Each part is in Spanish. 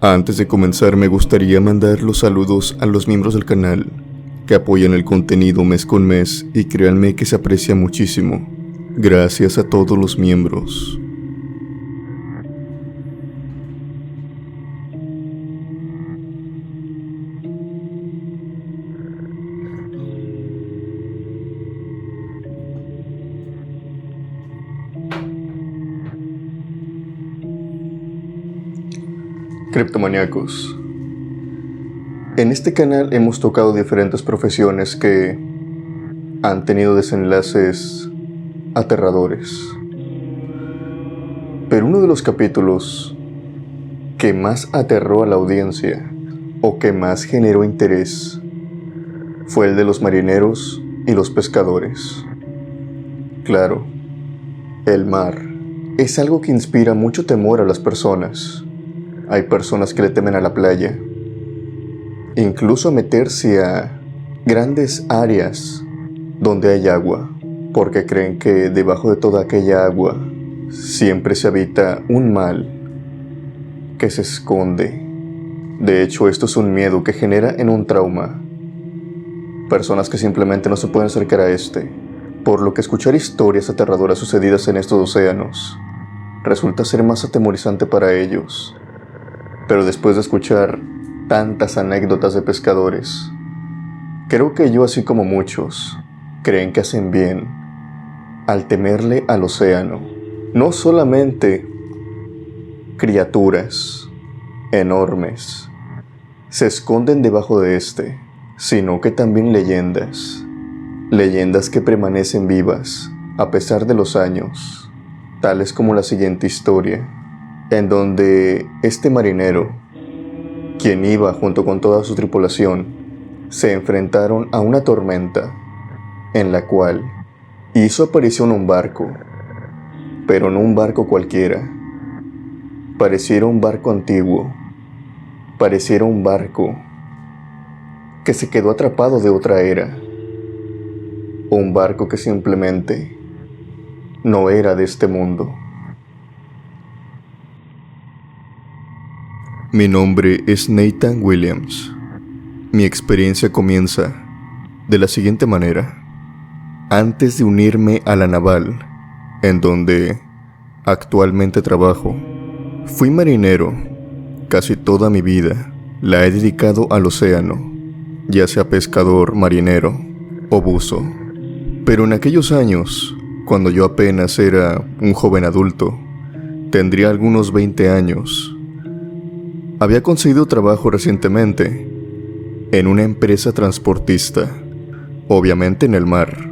Antes de comenzar me gustaría mandar los saludos a los miembros del canal que apoyan el contenido mes con mes y créanme que se aprecia muchísimo. Gracias a todos los miembros. Criptomaníacos. En este canal hemos tocado diferentes profesiones que han tenido desenlaces aterradores. Pero uno de los capítulos que más aterró a la audiencia o que más generó interés fue el de los marineros y los pescadores. Claro, el mar es algo que inspira mucho temor a las personas. Hay personas que le temen a la playa, incluso a meterse a grandes áreas donde hay agua, porque creen que debajo de toda aquella agua siempre se habita un mal que se esconde. De hecho, esto es un miedo que genera en un trauma. Personas que simplemente no se pueden acercar a por lo que escuchar historias aterradoras sucedidas en estos océanos resulta ser más atemorizante para ellos. Pero después de escuchar tantas anécdotas de pescadores, creo que yo, así como muchos, creen que hacen bien al temerle al océano. No solamente criaturas enormes se esconden debajo de sino que también leyendas que permanecen vivas a pesar de los años, tales como la siguiente historia, en donde este marinero, quien iba junto con toda su tripulación, se enfrentaron a una tormenta en la cual hizo aparición un barco, pero no un barco cualquiera. Pareciera un barco antiguo, pareciera un barco que se quedó atrapado de otra era, un barco que simplemente no era de este mundo. Mi nombre es Nathan Williams. Mi experiencia comienza de la siguiente manera. Antes de unirme a la naval, en donde actualmente trabajo, fui marinero. Casi toda mi vida la he dedicado al océano, ya sea pescador, marinero o buzo. Pero en aquellos años, cuando yo apenas era un joven adulto, tendría algunos 20 años, había conseguido trabajo recientemente en una empresa transportista, obviamente en el mar.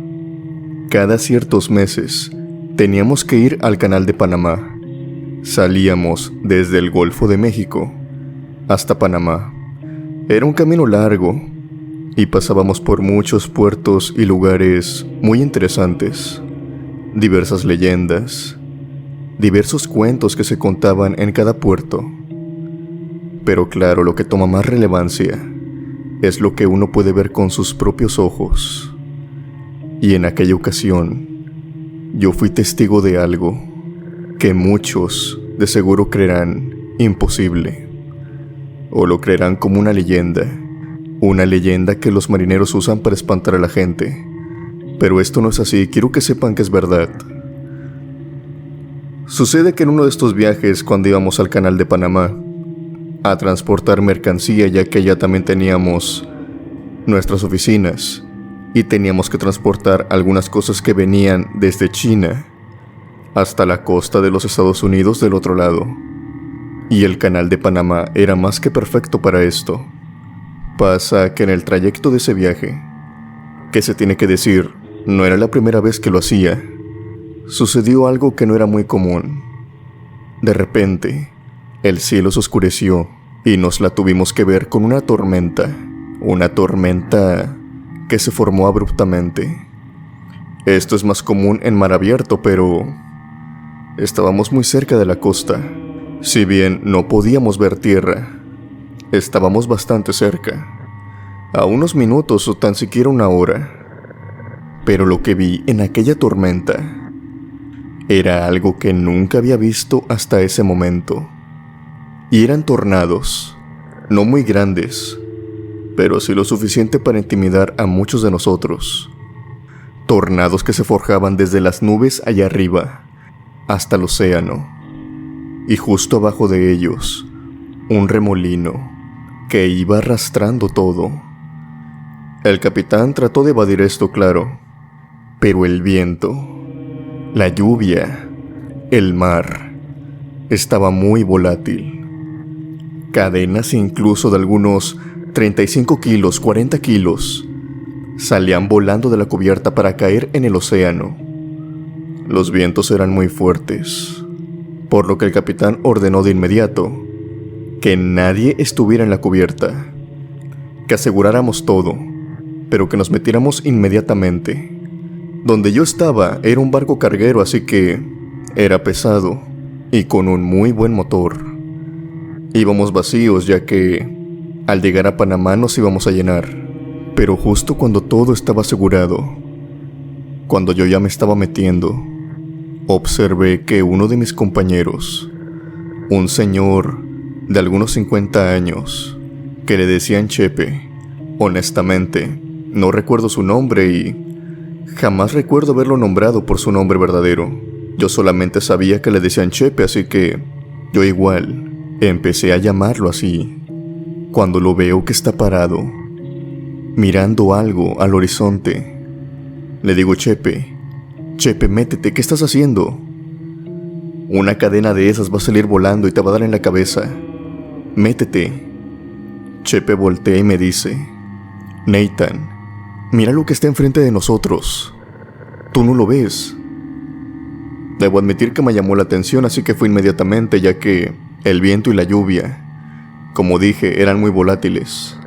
Cada ciertos meses teníamos que ir al Canal de Panamá. Salíamos desde el Golfo de México hasta Panamá. Era un camino largo y pasábamos por muchos puertos y lugares muy interesantes, diversas leyendas, diversos cuentos que se contaban en cada puerto. Pero claro, lo que toma más relevancia es lo que uno puede ver con sus propios ojos. Y en aquella ocasión, yo fui testigo de algo que muchos de seguro creerán imposible, o lo creerán como una leyenda que los marineros usan para espantar a la gente. Pero esto no es así, quiero que sepan que es verdad. Sucede que en uno de estos viajes, cuando íbamos al Canal de Panamá a transportar mercancía, ya que allá también teníamos nuestras oficinas y teníamos que transportar algunas cosas que venían desde China hasta la costa de los Estados Unidos del otro lado. Y el Canal de Panamá era más que perfecto para esto. Pasa que en el trayecto de ese viaje, que se tiene que decir, no era la primera vez que lo hacía, sucedió algo que no era muy común. De repente, el cielo se oscureció y nos la tuvimos que ver con una tormenta que se formó abruptamente. Esto es más común en mar abierto, pero estábamos muy cerca de la costa. Si bien no podíamos ver tierra, estábamos bastante cerca, a unos minutos o tan siquiera una hora. Pero lo que vi en aquella tormenta era algo que nunca había visto hasta ese momento. Y eran tornados, no muy grandes, pero sí lo suficiente para intimidar a muchos de nosotros. Tornados que se forjaban desde las nubes allá arriba hasta el océano, y justo abajo de ellos, un remolino que iba arrastrando todo. El capitán trató de evadir esto, claro, pero el viento, la lluvia, el mar, estaba muy volátil. Cadenas incluso de algunos 35 kilos, 40 kilos, salían volando de la cubierta para caer en el océano. Los vientos eran muy fuertes, por lo que el capitán ordenó de inmediato que nadie estuviera en la cubierta, que aseguráramos todo, pero que nos metiéramos inmediatamente. Donde yo estaba era un barco carguero, así que era pesado y con un muy buen motor. Íbamos vacíos, ya que al llegar a Panamá nos íbamos a llenar, pero justo cuando todo estaba asegurado, cuando yo ya me estaba metiendo, observé que uno de mis compañeros, un señor de algunos 50 años, que le decían Chepe, honestamente, no recuerdo su nombre y jamás recuerdo haberlo nombrado por su nombre verdadero. Yo solamente sabía que le decían Chepe, así que yo igual empecé a llamarlo así. Cuando lo veo que está parado, mirando algo al horizonte, le digo: Chepe, métete, ¿qué estás haciendo? Una cadena de esas va a salir volando y te va a dar en la cabeza. Métete. Chepe voltea y me dice: Nathan, mira lo que está enfrente de nosotros. ¿Tú no lo ves? Debo admitir que me llamó la atención, así que fui inmediatamente, ya que el viento y la lluvia, como dije, eran muy volátiles.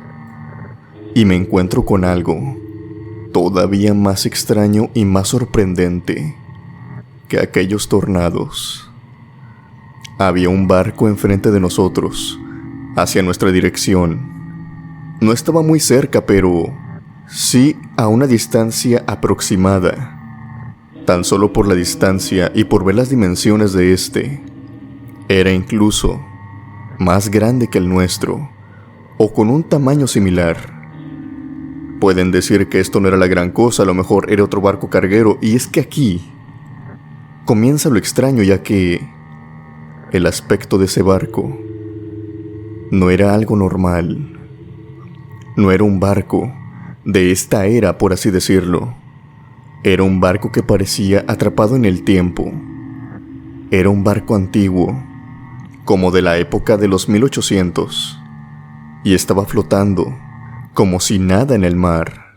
Y me encuentro con algo todavía más extraño y más sorprendente que aquellos tornados. Había un barco enfrente de nosotros, hacia nuestra dirección. No estaba muy cerca, pero sí a una distancia aproximada. Tan solo por la distancia y por ver las dimensiones de este, era incluso más grande que el nuestro, o con un tamaño similar. Pueden decir que esto no era la gran cosa, a lo mejor era otro barco carguero, y es que aquí comienza lo extraño, ya que el aspecto de ese barco no era algo normal. No era un barco de esta era, por así decirlo. Era un barco que parecía atrapado en el tiempo. Era un barco antiguo, como de la época de los 1800, y estaba flotando como si nada en el mar.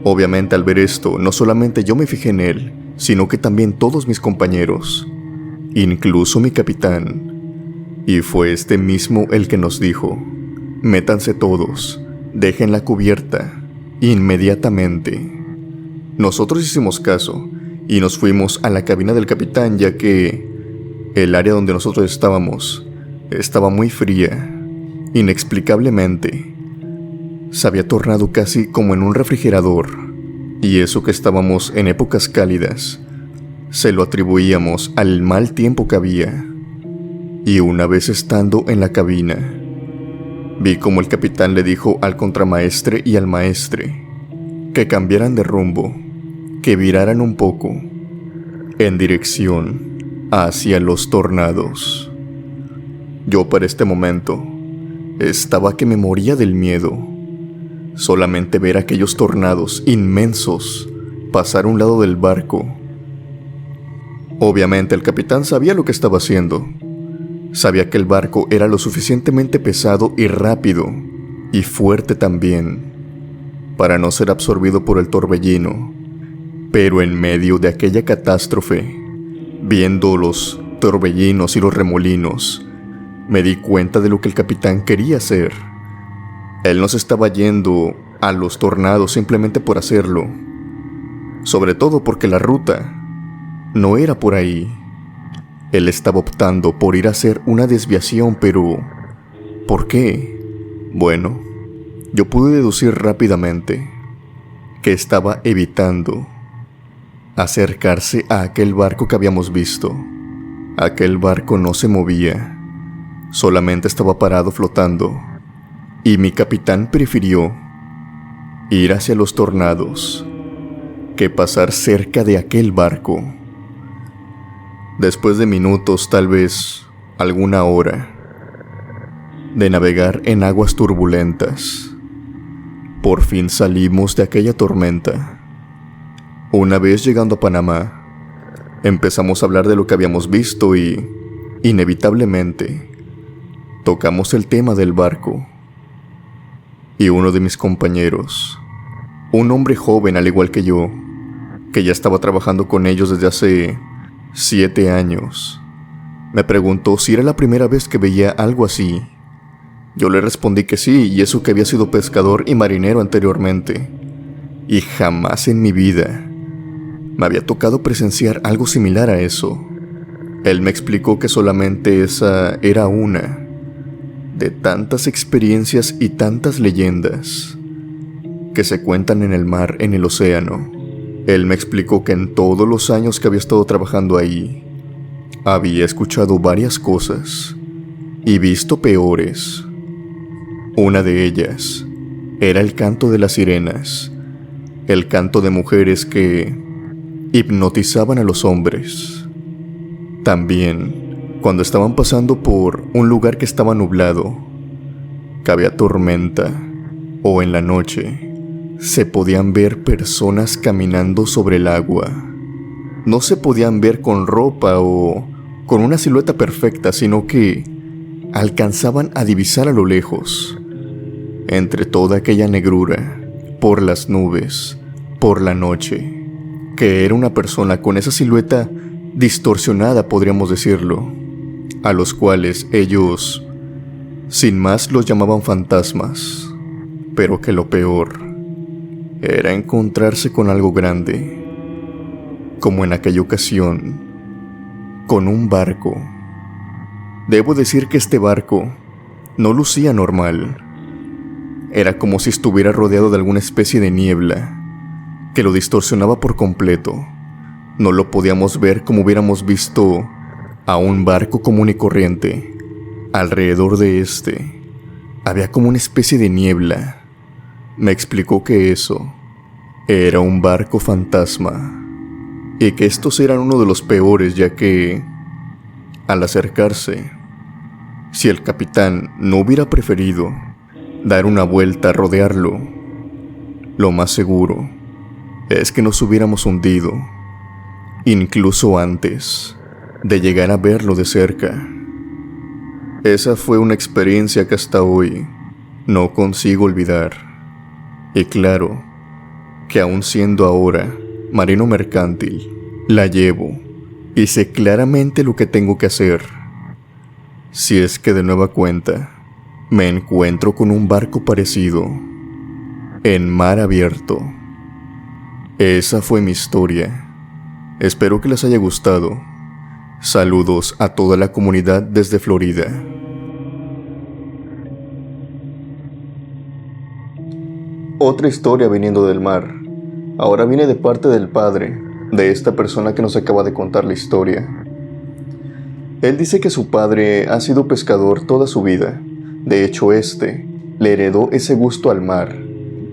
Obviamente, al ver esto, no solamente yo me fijé en él, sino que también todos mis compañeros, incluso mi capitán. Y fue este mismo el que nos dijo: métanse todos, dejen la cubierta inmediatamente. Nosotros hicimos caso y nos fuimos a la cabina del capitán, ya que el área donde nosotros estábamos estaba muy fría. Inexplicablemente se había tornado casi como en un refrigerador, y eso que estábamos en épocas cálidas se lo atribuíamos al mal tiempo que había. Y una vez estando en la cabina, vi como el capitán le dijo al contramaestre y al maestre que cambiaran de rumbo, que viraran un poco en dirección hacia los tornados. Yo para este momento estaba que me moría del miedo. Solamente ver aquellos tornados inmensos pasar a un lado del barco. Obviamente el capitán sabía lo que estaba haciendo. Sabía que el barco era lo suficientemente pesado y rápido, y fuerte también, para no ser absorbido por el torbellino. Pero en medio de aquella catástrofe, viendo los torbellinos y los remolinos, me di cuenta de lo que el capitán quería hacer. Él no se estaba yendo a los tornados simplemente por hacerlo, sobre todo porque la ruta no era por ahí. Él estaba optando por ir a hacer una desviación, pero ¿por qué? Bueno, yo pude deducir rápidamente que estaba evitando acercarse a aquel barco que habíamos visto. Aquel barco no se movía, solamente estaba parado flotando, y mi capitán prefirió ir hacia los tornados que pasar cerca de aquel barco. Después de minutos, tal vez alguna hora, de navegar en aguas turbulentas, por fin salimos de aquella tormenta. Una vez llegando a Panamá, empezamos a hablar de lo que habíamos visto y, inevitablemente, tocamos el tema del barco. Y uno de mis compañeros, un hombre joven al igual que yo, que ya estaba trabajando con ellos desde hace 7 años, me preguntó si era la primera vez que veía algo así. Yo le respondí que sí, y eso que había sido pescador y marinero anteriormente, y jamás en mi vida me había tocado presenciar algo similar a eso. Él me explicó que solamente esa era una de tantas experiencias y tantas leyendas que se cuentan en el mar, en el océano. Él me explicó que en todos los años que había estado trabajando ahí, había escuchado varias cosas y visto peores. Una de ellas era el canto de las sirenas, el canto de mujeres que hipnotizaban a los hombres. También, cuando estaban pasando por un lugar que estaba nublado, que había tormenta, o en la noche, se podían ver personas caminando sobre el agua. No se podían ver con ropa o con una silueta perfecta, sino que alcanzaban a divisar a lo lejos, entre toda aquella negrura, por las nubes, por la noche, que era una persona con esa silueta distorsionada, podríamos decirlo, a los cuales ellos, sin más, los llamaban fantasmas, pero que lo peor era encontrarse con algo grande, como en aquella ocasión, con un barco. Debo decir que este barco no lucía normal. Era como si estuviera rodeado de alguna especie de niebla que lo distorsionaba por completo. No lo podíamos ver como hubiéramos visto a un barco común y corriente. Alrededor de este había como una especie de niebla. Me explicó que eso era un barco fantasma y que estos eran uno de los peores, ya que al acercarse, si el capitán no hubiera preferido dar una vuelta a rodearlo, lo más seguro es que nos hubiéramos hundido, incluso antes de llegar a verlo de cerca. Esa fue una experiencia que hasta hoy no consigo olvidar. Y claro, que aún siendo ahora marino mercantil, la llevo y sé claramente lo que tengo que hacer si es que de nueva cuenta me encuentro con un barco parecido en mar abierto. Esa fue mi historia. Espero que les haya gustado. Saludos a toda la comunidad desde Florida. Otra historia viniendo del mar. Ahora viene de parte del padre de esta persona que nos acaba de contar la historia. Él dice que su padre ha sido pescador toda su vida. De hecho, le heredó ese gusto al mar.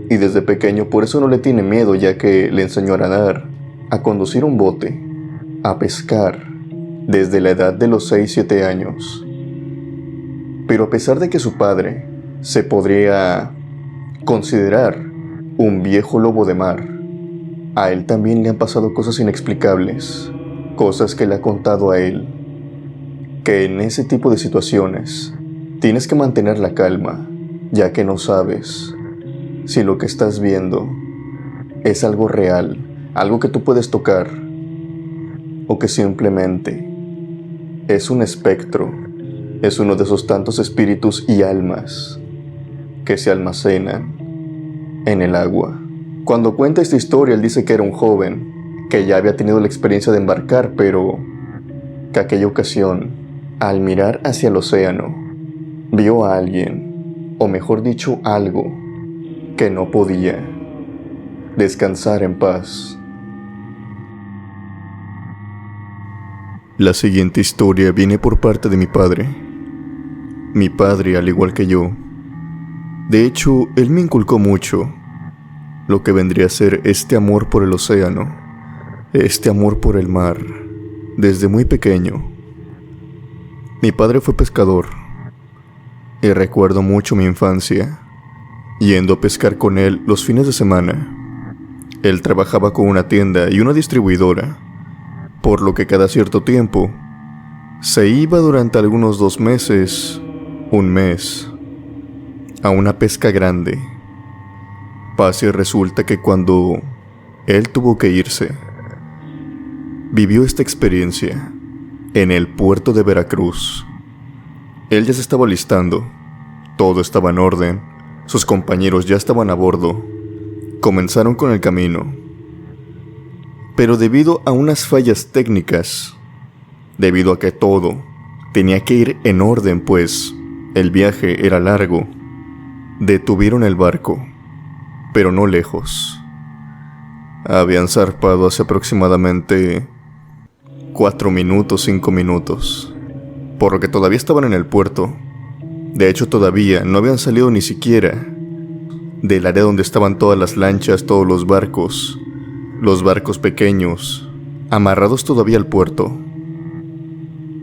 Y desde pequeño por eso no le tiene miedo, ya que le enseñó a nadar, a conducir un bote, a pescar, desde la edad de los 6-7 años. Pero a pesar de que su padre se podría considerar un viejo lobo de mar, a él también le han pasado cosas inexplicables, cosas que le ha contado a él, que en ese tipo de situaciones tienes que mantener la calma, ya que no sabes si lo que estás viendo es algo real, algo que tú puedes tocar, o que simplemente es un espectro, es uno de esos tantos espíritus y almas que se almacenan en el agua. Cuando cuenta esta historia, él dice que era un joven que ya había tenido la experiencia de embarcar, pero que aquella ocasión, al mirar hacia el océano, vio a alguien, o mejor dicho, algo que no podía descansar en paz. La siguiente historia viene por parte de mi padre. mi padre, al igual que yo. De hecho, él me inculcó mucho lo que vendría a ser este amor por el océano, este amor por el mar, desde muy pequeño. Mi padre fue pescador y recuerdo mucho mi infancia, yendo a pescar con él los fines de semana. Él trabajaba con una tienda y una distribuidora, por lo que cada cierto tiempo se iba durante algunos 2 meses, 1 mes, a una pesca grande. Pasa y resulta que cuando él tuvo que irse, vivió esta experiencia en el puerto de Veracruz. Él ya se estaba alistando, todo estaba en orden, sus compañeros ya estaban a bordo, comenzaron con el camino. Pero debido a unas fallas técnicas, debido a que todo tenía que ir en orden, pues el viaje era largo, detuvieron el barco, pero no lejos. Habían zarpado hace aproximadamente 4 minutos, 5 minutos, por lo que todavía estaban en el puerto. De hecho, todavía no habían salido ni siquiera del área donde estaban todas las lanchas, todos los barcos pequeños, amarrados todavía al puerto.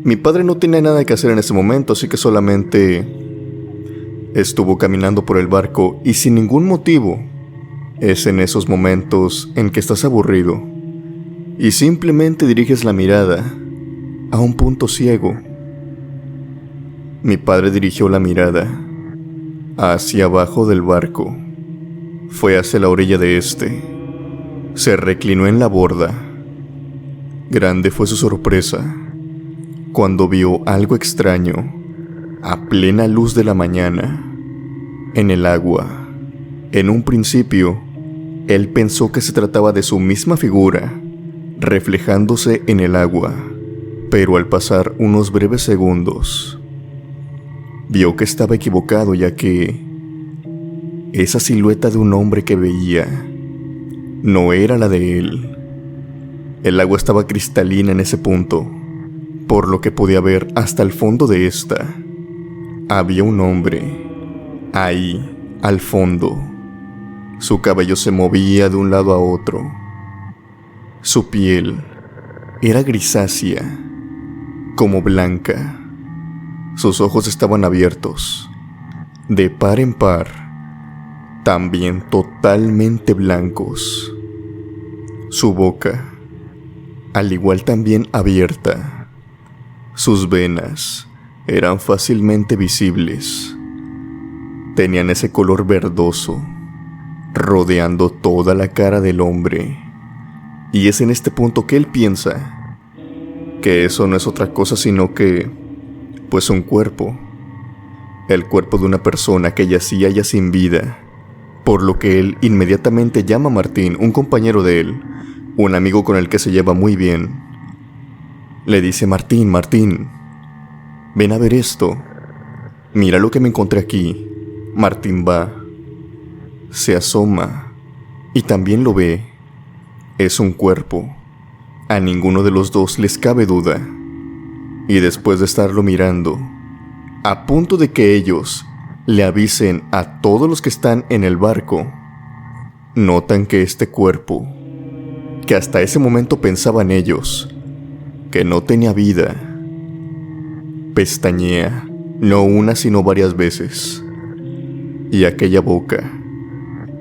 Mi padre no tenía nada que hacer en ese momento, así que solamente estuvo caminando por el barco, y sin ningún motivo. Es en esos momentos en que estás aburrido y simplemente diriges la mirada a un punto ciego. Mi padre dirigió la mirada hacia abajo del barco. Fue hacia la orilla de este. Se reclinó en la borda. Grande fue su sorpresa cuando vio algo extraño a plena luz de la mañana en el agua. En un principio, él pensó que se trataba de su misma figura reflejándose en el agua, pero al pasar unos breves segundos, vio que estaba equivocado, ya que esa silueta de un hombre que veía no era la de él. El agua estaba cristalina en ese punto, por lo que podía ver hasta el fondo de esta. Había un hombre ahí, al fondo. Su cabello se movía de un lado a otro. Su piel era grisácea, como blanca. Sus ojos estaban abiertos, de par en par, también totalmente blancos. Su boca, al igual, también abierta. Sus venas eran fácilmente visibles. Tenían ese color verdoso, rodeando toda la cara del hombre. Y es en este punto que él piensa que eso no es otra cosa sino que, pues, un cuerpo. El cuerpo de una persona que yacía ya sin vida. Por lo que él inmediatamente llama a Martín, un compañero de él, un amigo con el que se lleva muy bien. Le dice: Martín, ven a ver esto. Mira lo que me encontré aquí. Martín va, se asoma y también lo ve. Es un cuerpo. A ninguno de los dos les cabe duda. Y después de estarlo mirando, a punto de que ellos le avisen a todos los que están en el barco, notan que este cuerpo, que hasta ese momento pensaban ellos que no tenía vida, pestañea, no una sino varias veces. Y aquella boca,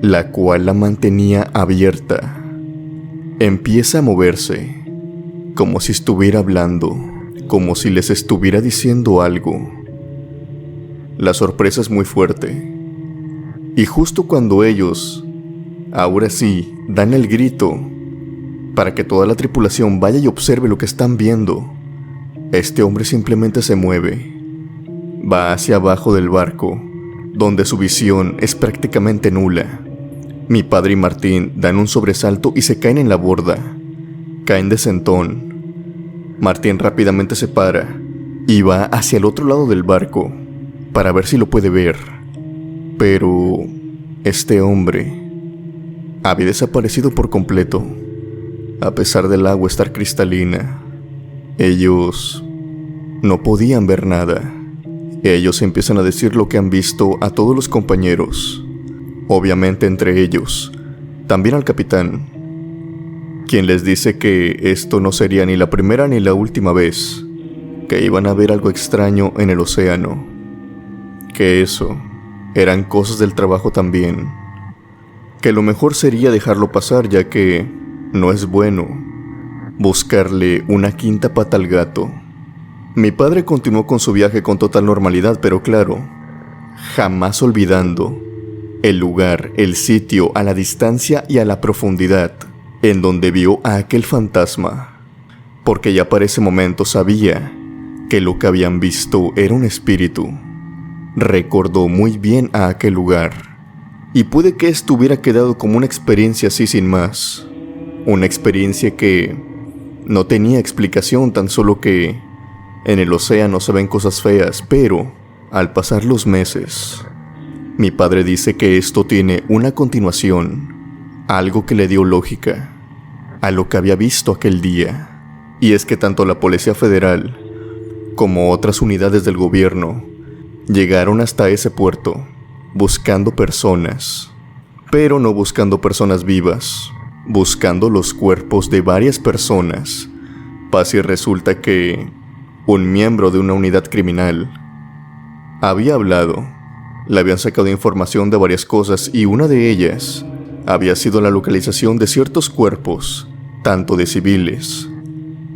la cual la mantenía abierta, empieza a moverse, como si estuviera hablando, como si les estuviera diciendo algo. La sorpresa es muy fuerte. Y justo cuando ellos, ahora sí, dan el grito para que toda la tripulación vaya y observe lo que están viendo, este hombre simplemente se mueve. Va hacia abajo del barco, donde su visión es prácticamente nula. Mi padre y Martín dan un sobresalto y se caen en la borda. Caen de sentón. Martín rápidamente se para y va hacia el otro lado del barco para ver si lo puede ver. Pero este hombre había desaparecido por completo. A pesar del agua estar cristalina, ellos no podían ver nada. Ellos empiezan a decir lo que han visto a todos los compañeros, obviamente entre ellos, también al capitán, quien les dice que esto no sería ni la primera ni la última vez que iban a ver algo extraño en el océano, que eso eran cosas del trabajo también, que lo mejor sería dejarlo pasar, ya que no es bueno buscarle una quinta pata al gato. Mi padre continuó con su viaje con total normalidad, pero claro, jamás olvidando el lugar, el sitio, a la distancia y a la profundidad en donde vio a aquel fantasma, porque ya para ese momento sabía que lo que habían visto era un espíritu. Recordó muy bien a aquel lugar, y puede que esto hubiera quedado como una experiencia así sin más, una experiencia que no tenía explicación, tan solo que en el océano se ven cosas feas, pero al pasar los meses, mi padre dice que esto tiene una continuación, algo que le dio lógica a lo que había visto aquel día. Y es que tanto la Policía Federal como otras unidades del gobierno llegaron hasta ese puerto buscando personas, pero no buscando personas vivas, buscando los cuerpos de varias personas. Pasa y resulta que un miembro de una unidad criminal había hablado, le habían sacado información de varias cosas, y una de ellas había sido la localización de ciertos cuerpos, tanto de civiles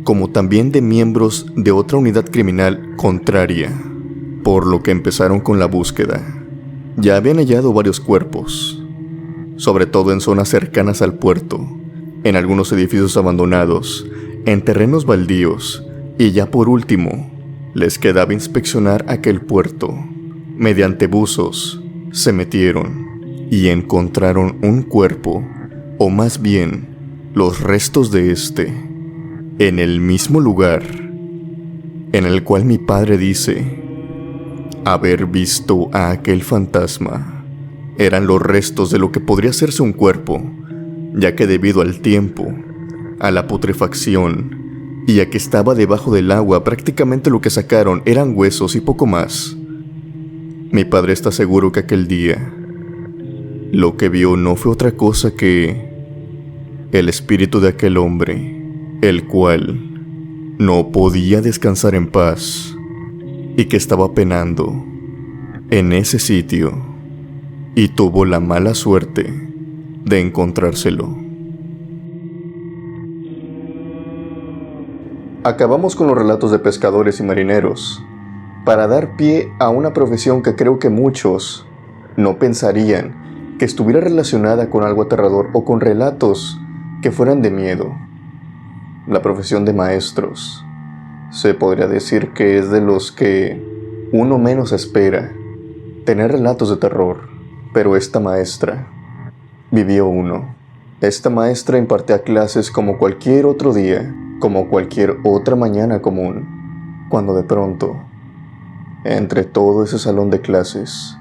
como también de miembros de otra unidad criminal contraria, por lo que empezaron con la búsqueda. Ya habían hallado varios cuerpos, sobre todo en zonas cercanas al puerto, en algunos edificios abandonados, en terrenos baldíos, y ya por último, les quedaba inspeccionar aquel puerto. Mediante buzos, se metieron y encontraron un cuerpo, o más bien, los restos de este, en el mismo lugar en el cual mi padre dice haber visto a aquel fantasma. Eran los restos de lo que podría hacerse un cuerpo, ya que debido al tiempo, a la putrefacción y a que estaba debajo del agua, prácticamente lo que sacaron eran huesos y poco más. Mi padre está seguro que aquel día lo que vio no fue otra cosa que el espíritu de aquel hombre, el cual no podía descansar en paz y que estaba penando en ese sitio, y tuvo la mala suerte de encontrárselo. Acabamos con los relatos de pescadores y marineros, para dar pie a una profesión que creo que muchos no pensarían que estuviera relacionada con algo aterrador o con relatos que fueran de miedo. La profesión de maestros. Se podría decir que es de los que uno menos espera tener relatos de terror, pero esta maestra vivió uno. Esta maestra impartía clases como cualquier otro día, como cualquier otra mañana común, cuando de pronto, entre todo ese salón de clases,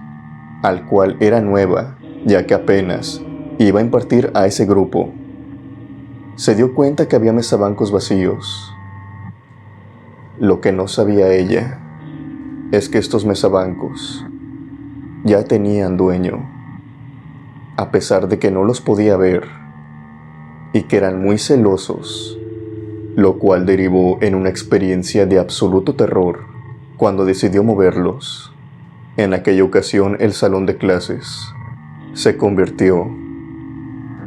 al cual era nueva, ya que apenas iba a impartir a ese grupo, se dio cuenta que había mesabancos vacíos. Lo que no sabía ella es que estos mesabancos ya tenían dueño, a pesar de que no los podía ver y que eran muy celosos, lo cual derivó en una experiencia de absoluto terror cuando decidió moverlos. En aquella ocasión, el salón de clases se convirtió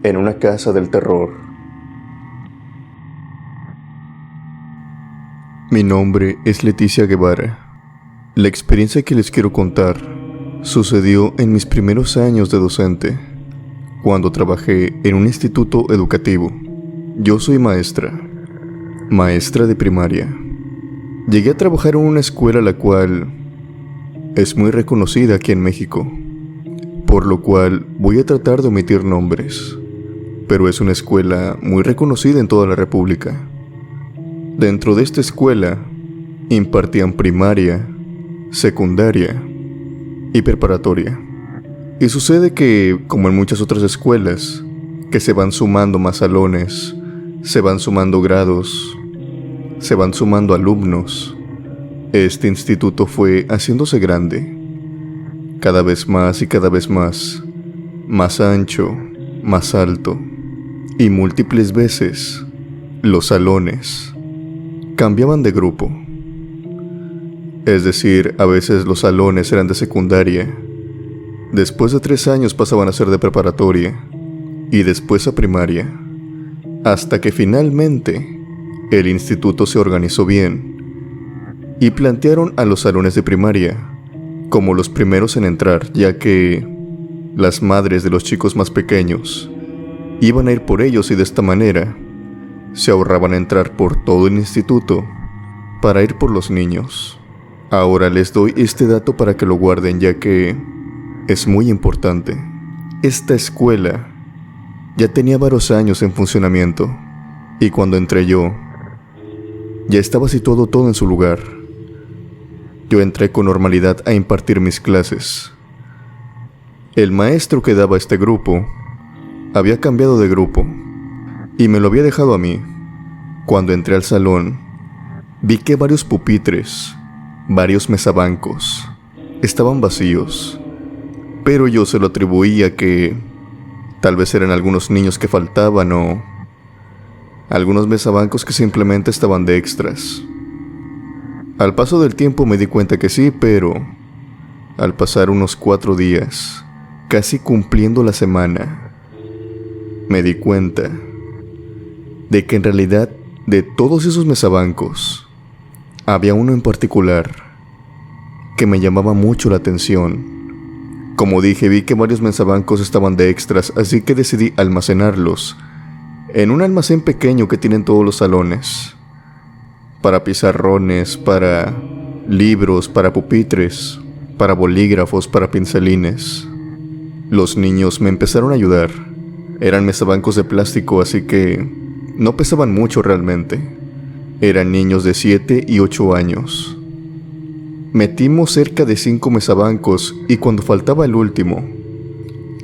en una casa del terror. Mi nombre es Leticia Guevara. La experiencia que les quiero contar sucedió en mis primeros años de docente, cuando trabajé en un instituto educativo. Yo soy maestra de primaria. Llegué a trabajar en una escuela la cual es muy reconocida aquí en México, por lo cual voy a tratar de omitir nombres, pero es una escuela muy reconocida en toda la República. Dentro de esta escuela impartían primaria, secundaria y preparatoria. Y sucede que, como en muchas otras escuelas, que se van sumando más salones, se van sumando grados, se van sumando alumnos, Este instituto fue haciéndose grande, cada vez más y cada vez más ancho, más alto, y múltiples veces los salones cambiaban de grupo. Es decir, a veces los salones eran de secundaria, después de 3 años pasaban a ser de preparatoria, y después a primaria, hasta que finalmente el instituto se organizó bien y plantearon a los salones de primaria como los primeros en entrar, ya que las madres de los chicos más pequeños iban a ir por ellos y de esta manera se ahorraban entrar por todo el instituto para ir por los niños. Ahora les doy este dato para que lo guarden, ya que es muy importante. Esta escuela ya tenía varios años en funcionamiento, y cuando entré yo, ya estaba situado todo en su lugar. Yo entré con normalidad a impartir mis clases. El maestro que daba este grupo había cambiado de grupo y me lo había dejado a mí. Cuando entré al salón, vi que varios pupitres, varios mesabancos, estaban vacíos, pero yo se lo atribuía que tal vez eran algunos niños que faltaban o algunos mesabancos que simplemente estaban de extras. Al paso del tiempo me di cuenta que sí, pero al pasar unos 4 días, casi cumpliendo la semana, me di cuenta de que en realidad de todos esos mesabancos había uno en particular que me llamaba mucho la atención. Como dije, vi que varios mesabancos estaban de extras, así que decidí almacenarlos en un almacén pequeño que tienen todos los salones, para pizarrones, para libros, para pupitres, para bolígrafos, para pincelines. Los niños me empezaron a ayudar. Eran mesabancos de plástico, así que no pesaban mucho realmente. Eran niños de 7 y 8 años. Metimos cerca de 5 mesabancos y cuando faltaba el último,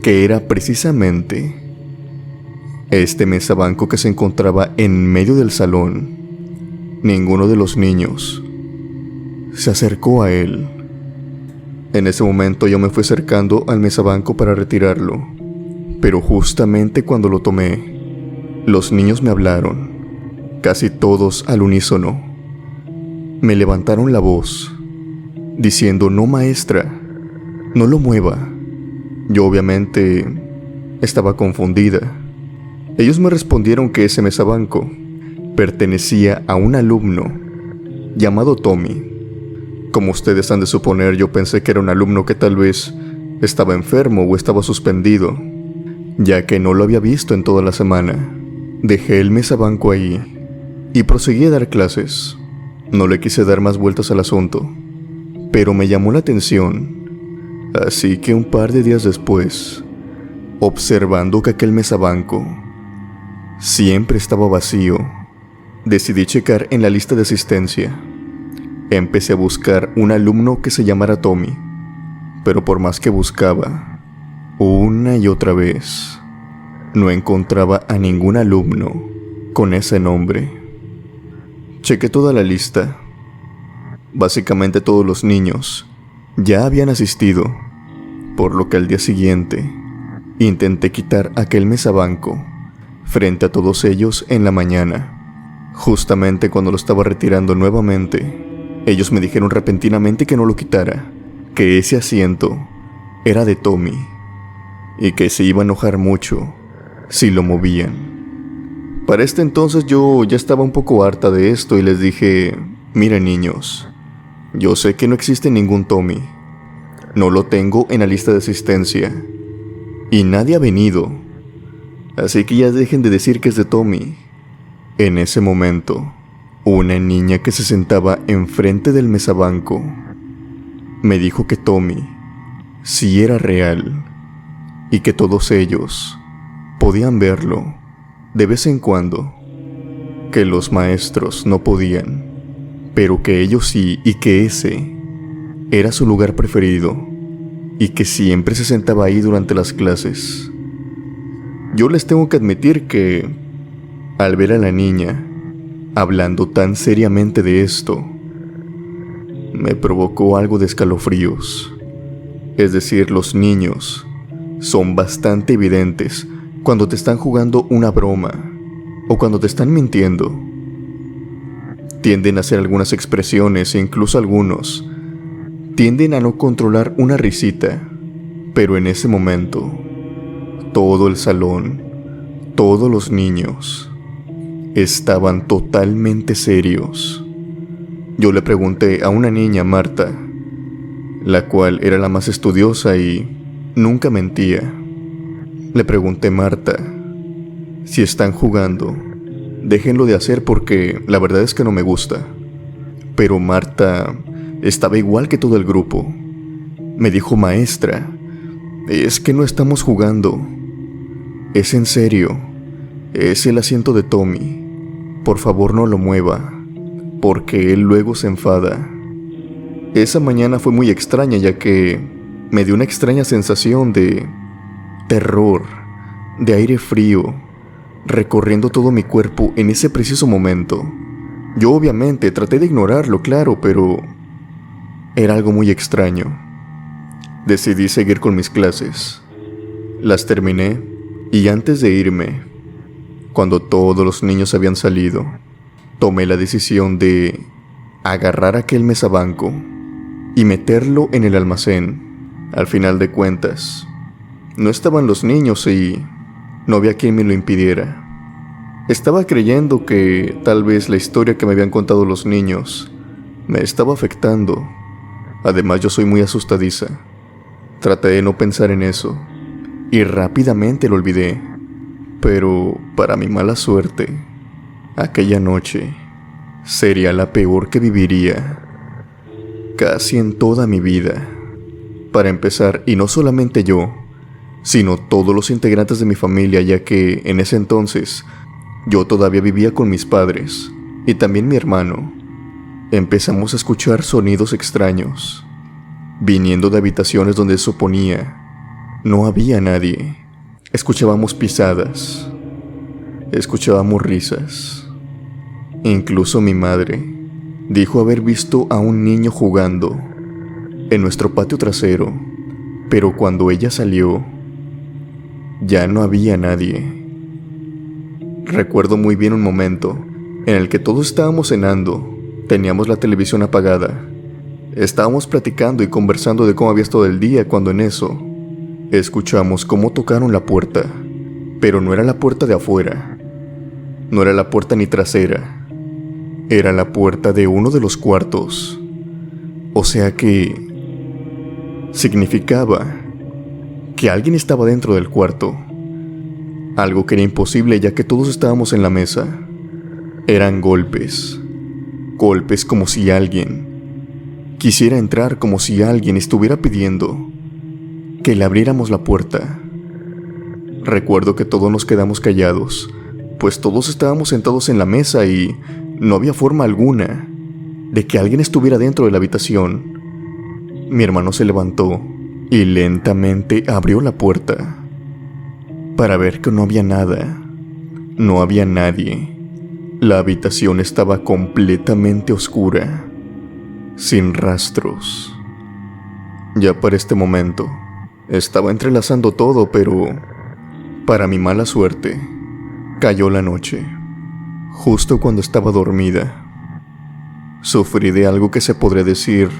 que era precisamente este mesabanco que se encontraba en medio del salón, ninguno de los niños se acercó a él. En ese momento yo me fui acercando al mesabanco para retirarlo, pero justamente cuando lo tomé, los niños me hablaron, casi todos al unísono. Me levantaron la voz, diciendo: "No, maestra, no lo mueva". Yo obviamente estaba confundida. Ellos me respondieron que ese mesabanco pertenecía a un alumno llamado Tommy. Como ustedes han de suponer, yo pensé que era un alumno que tal vez estaba enfermo o estaba suspendido, ya que no lo había visto en toda la semana. Dejé el mesabanco ahí y proseguí a dar clases. No le quise dar más vueltas al asunto, pero me llamó la atención, así que un par de días después, observando que aquel mesabanco siempre estaba vacío, decidí checar en la lista de asistencia. Empecé a buscar un alumno que se llamara Tommy, pero por más que buscaba, una y otra vez, no encontraba a ningún alumno con ese nombre. Chequé toda la lista. Básicamente todos los niños ya habían asistido, por lo que al día siguiente intenté quitar aquel mesabanco frente a todos ellos en la mañana. Justamente cuando lo estaba retirando nuevamente, ellos me dijeron repentinamente que no lo quitara, que ese asiento era de Tommy y que se iba a enojar mucho si lo movían. Para este entonces yo ya estaba un poco harta de esto y les dije: "Miren, niños, yo sé que no existe ningún Tommy, no lo tengo en la lista de asistencia y nadie ha venido, así que ya dejen de decir que es de Tommy". En ese momento, una niña que se sentaba enfrente del mesabanco me dijo que Tommy sí era real y que todos ellos podían verlo de vez en cuando, que los maestros no podían, pero que ellos sí, y que ese era su lugar preferido y que siempre se sentaba ahí durante las clases. Yo les tengo que admitir que, al ver a la niña hablando tan seriamente de esto, me provocó algo de escalofríos. Es decir, los niños son bastante evidentes cuando te están jugando una broma o cuando te están mintiendo. Tienden a hacer algunas expresiones e incluso algunos tienden a no controlar una risita, pero en ese momento, todo el salón, todos los niños, estaban totalmente serios. Yo le pregunté a una niña, Marta, la cual era la más estudiosa y nunca mentía. Le pregunté, Marta, si están jugando, déjenlo de hacer porque la verdad es que no me gusta. Pero Marta estaba igual que todo el grupo. Me dijo, maestra, es que no estamos jugando. Es en serio. Es el asiento de Tommy. Por favor no lo mueva, porque él luego se enfada. Esa mañana fue muy extraña, ya que me dio una extraña sensación de terror, de aire frío, recorriendo todo mi cuerpo en ese preciso momento. Yo obviamente traté de ignorarlo, claro, pero era algo muy extraño. Decidí seguir con mis clases. Las terminé y antes de irme, cuando todos los niños habían salido, tomé la decisión de agarrar aquel mesabanco y meterlo en el almacén. Al final de cuentas, no estaban los niños y no había quien me lo impidiera. Estaba creyendo que tal vez la historia que me habían contado los niños me estaba afectando. Además, yo soy muy asustadiza. Traté de no pensar en eso y rápidamente lo olvidé. Pero para mi mala suerte, aquella noche sería la peor que viviría casi en toda mi vida. Para empezar, y no solamente yo, sino todos los integrantes de mi familia, ya que en ese entonces yo todavía vivía con mis padres y también mi hermano. Empezamos a escuchar sonidos extraños, viniendo de habitaciones donde se suponía no había nadie. Escuchábamos pisadas, escuchábamos risas. Incluso mi madre dijo haber visto a un niño jugando en nuestro patio trasero, pero cuando ella salió, ya no había nadie. Recuerdo muy bien un momento en el que todos estábamos cenando, teníamos la televisión apagada, estábamos platicando y conversando de cómo había estado el día cuando en eso escuchamos cómo tocaron la puerta, pero no era la puerta de afuera, no era la puerta ni trasera, era la puerta de uno de los cuartos. O sea que significaba que alguien estaba dentro del cuarto, algo que era imposible ya que todos estábamos en la mesa. Eran golpes, golpes como si alguien quisiera entrar, como si alguien estuviera pidiendo que le abriéramos la puerta. Recuerdo que todos nos quedamos callados, pues todos estábamos sentados en la mesa y no había forma alguna de que alguien estuviera dentro de la habitación. Mi hermano se levantó y lentamente abrió la puerta para ver que no había nada, no había nadie. La habitación estaba completamente oscura, sin rastros. Ya para este momento estaba entrelazando todo, pero para mi mala suerte, cayó la noche. Justo cuando estaba dormida, sufrí de algo que se podría decir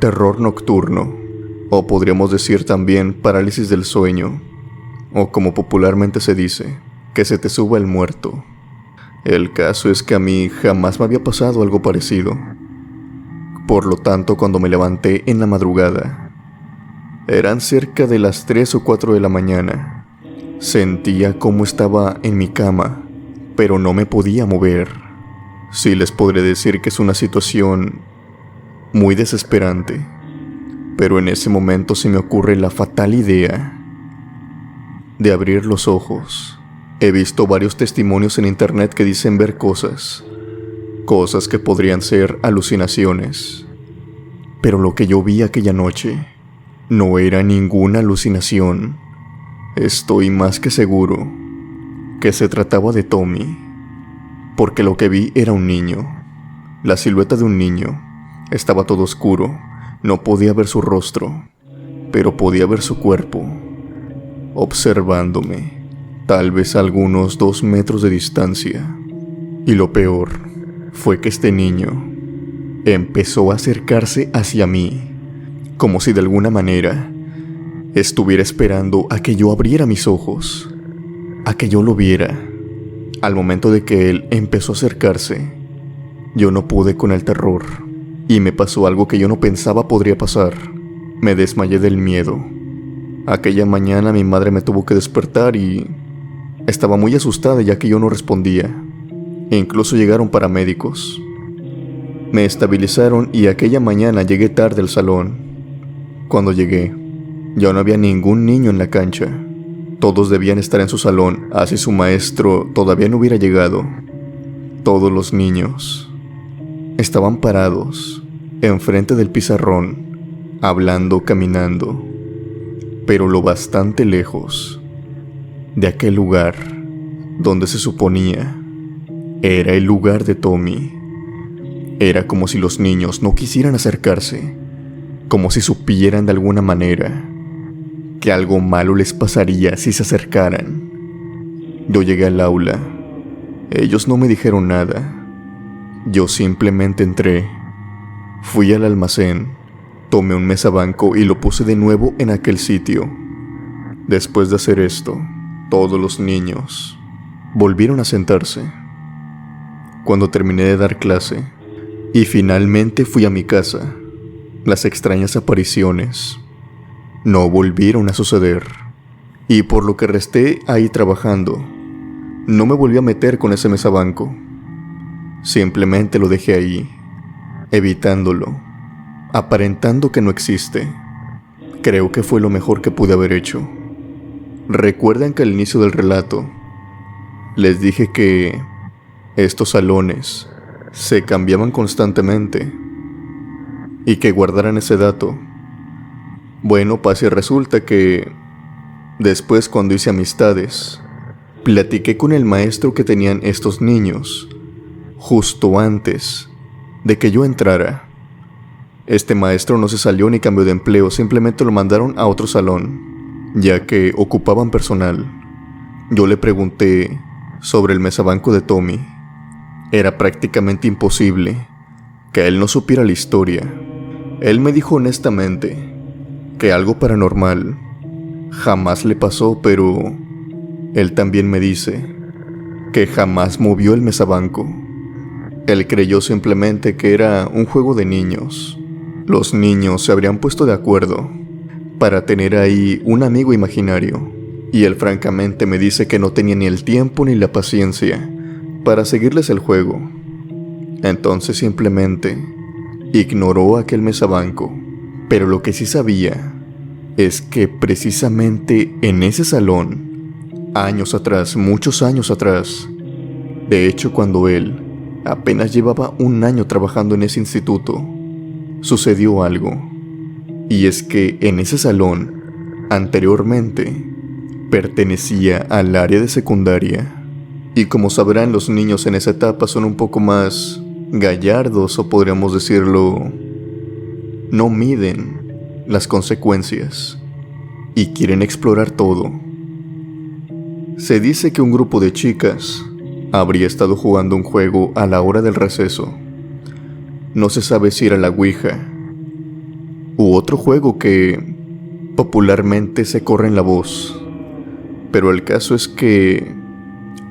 terror nocturno, o podríamos decir también parálisis del sueño, o como popularmente se dice, que se te suba el muerto. El caso es que a mí jamás me había pasado algo parecido. Por lo tanto, cuando me levanté en la madrugada, eran cerca de las 3 o 4 de la mañana, sentía cómo estaba en mi cama, pero no me podía mover. Sí les podré decir que es una situación muy desesperante, pero en ese momento se me ocurre la fatal idea de abrir los ojos. He visto varios testimonios en internet que dicen ver cosas que podrían ser alucinaciones, pero lo que yo vi aquella noche no era ninguna alucinación. Estoy más que seguro que se trataba de Tommy, porque lo que vi era un niño, la silueta de un niño, Estaba todo oscuro, no podía ver su rostro, pero podía ver su cuerpo, observándome, tal vez a algunos 2 metros de distancia. Y lo peor fue que este niño empezó a acercarse hacia mí, como si de alguna manera estuviera esperando a que yo abriera mis ojos, a que yo lo viera. Al momento de que él empezó a acercarse, yo no pude con el terror, y me pasó algo que yo no pensaba podría pasar. Me desmayé del miedo. Aquella mañana mi madre me tuvo que despertar y estaba muy asustada ya que yo no respondía. Incluso llegaron paramédicos. Me estabilizaron y aquella mañana llegué tarde al salón. Cuando llegué, ya no había ningún niño en la cancha. Todos debían estar en su salón, así su maestro todavía no hubiera llegado. Todos los niños estaban parados enfrente del pizarrón, hablando, caminando, pero lo bastante lejos de aquel lugar donde se suponía era el lugar de Tommy. Era como si los niños no quisieran acercarse, como si supieran de alguna manera que algo malo les pasaría si se acercaran. Yo llegué al aula. Ellos no me dijeron nada. Yo simplemente entré. Fui al almacén, tomé un mesabanco y lo puse de nuevo en aquel sitio. Después de hacer esto, todos los niños volvieron a sentarse. Cuando terminé de dar clase y finalmente fui a mi casa, las extrañas apariciones no volvieron a suceder. Y por lo que resté ahí trabajando, no me volví a meter con ese mesabanco. Simplemente lo dejé ahí, evitándolo, aparentando que no existe. Creo que fue lo mejor que pude haber hecho. Recuerdan que al inicio del relato les dije que estos salones se cambiaban constantemente y que guardaran ese dato. Bueno, pasa y resulta que después, cuando hice amistades, platiqué con el maestro que tenían estos niños justo antes de que yo entrara. Este maestro no se salió ni cambió de empleo, simplemente lo mandaron a otro salón, ya que ocupaban personal. Yo le pregunté sobre el mesabanco de Tommy. Era prácticamente imposible que él no supiera la historia. Él me dijo honestamente que algo paranormal jamás le pasó, pero él también me dice que jamás movió el mesabanco. Él creyó simplemente que era un juego de niños. Los niños se habrían puesto de acuerdo para tener ahí un amigo imaginario, y él francamente me dice que no tenía ni el tiempo ni la paciencia para seguirles el juego. Entonces simplemente ignoró aquel mesabanco. Pero lo que sí sabía es que precisamente en ese salón, años atrás, muchos años atrás, de hecho cuando él apenas llevaba 1 año trabajando en ese instituto, sucedió algo. Y es que en ese salón, anteriormente, pertenecía al área de secundaria. Y como sabrán, los niños en esa etapa son un poco más gallardos, o podríamos decirlo, no miden las consecuencias y quieren explorar todo. Se dice que un grupo de chicas habría estado jugando un juego a la hora del receso. No se sabe si era la Ouija u otro juego que popularmente se corre en la voz, pero el caso es que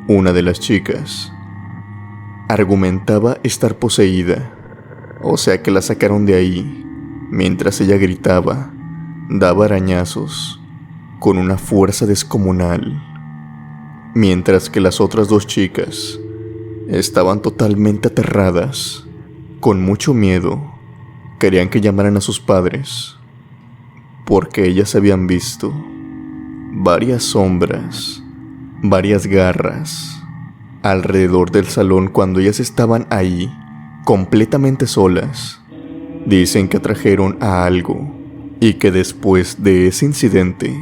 una de las chicas argumentaba estar poseída, o sea que la sacaron de ahí mientras ella gritaba, daba arañazos con una fuerza descomunal, mientras que las otras 2 chicas estaban totalmente aterradas, con mucho miedo. Querían que llamaran a sus padres, porque ellas habían visto varias sombras, varias garras alrededor del salón cuando ellas estaban ahí, completamente solas. Dicen que atrajeron a algo y que después de ese incidente,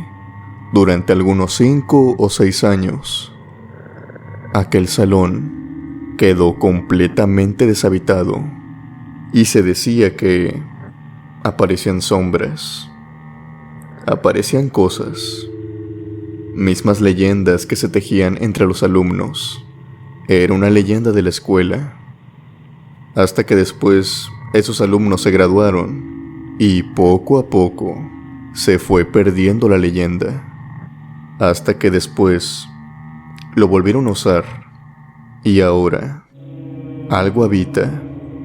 durante algunos 5 o 6 años, aquel salón quedó completamente deshabitado. y se decía que aparecían sombras, aparecían cosas, mismas leyendas que se tejían entre los alumnos. Era una leyenda de la escuela, hasta que después esos alumnos se graduaron y poco a poco se fue perdiendo la leyenda, hasta que después lo volvieron a usar y ahora algo habita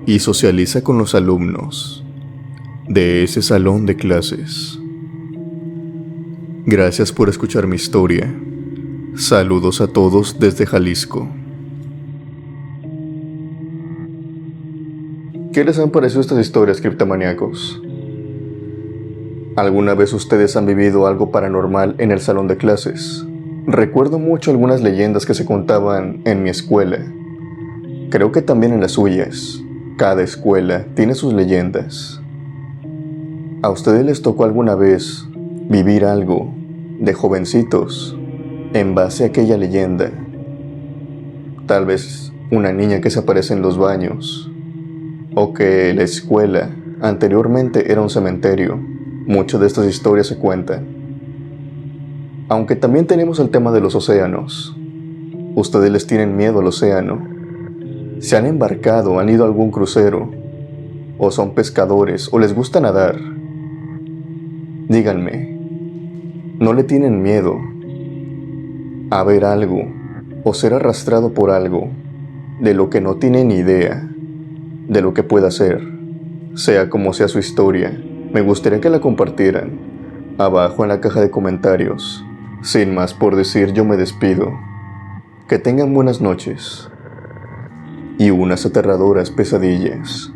y socializa con los alumnos de ese salón de clases. Gracias por escuchar mi historia. Saludos a todos desde Jalisco. ¿Qué les han parecido estas historias, criptomaníacos? ¿Alguna vez ustedes han vivido algo paranormal en el salón de clases? Recuerdo mucho algunas leyendas que se contaban en mi escuela. Creo que también en las suyas. Cada escuela tiene sus leyendas. ¿A ustedes les tocó alguna vez vivir algo de jovencitos en base a aquella leyenda? Tal vez una niña que se aparece en los baños, o que la escuela anteriormente era un cementerio. Muchas de estas historias se cuentan. Aunque también tenemos el tema de los océanos. ¿Ustedes les tienen miedo al océano? ¿Se han embarcado, han ido a algún crucero? ¿O son pescadores o les gusta nadar? Díganme, ¿no le tienen miedo a ver algo o ser arrastrado por algo de lo que no tienen ni idea de lo que pueda ser? Sea como sea su historia, me gustaría que la compartieran abajo en la caja de comentarios. Sin más por decir, yo me despido. Que tengan buenas noches y unas aterradoras pesadillas.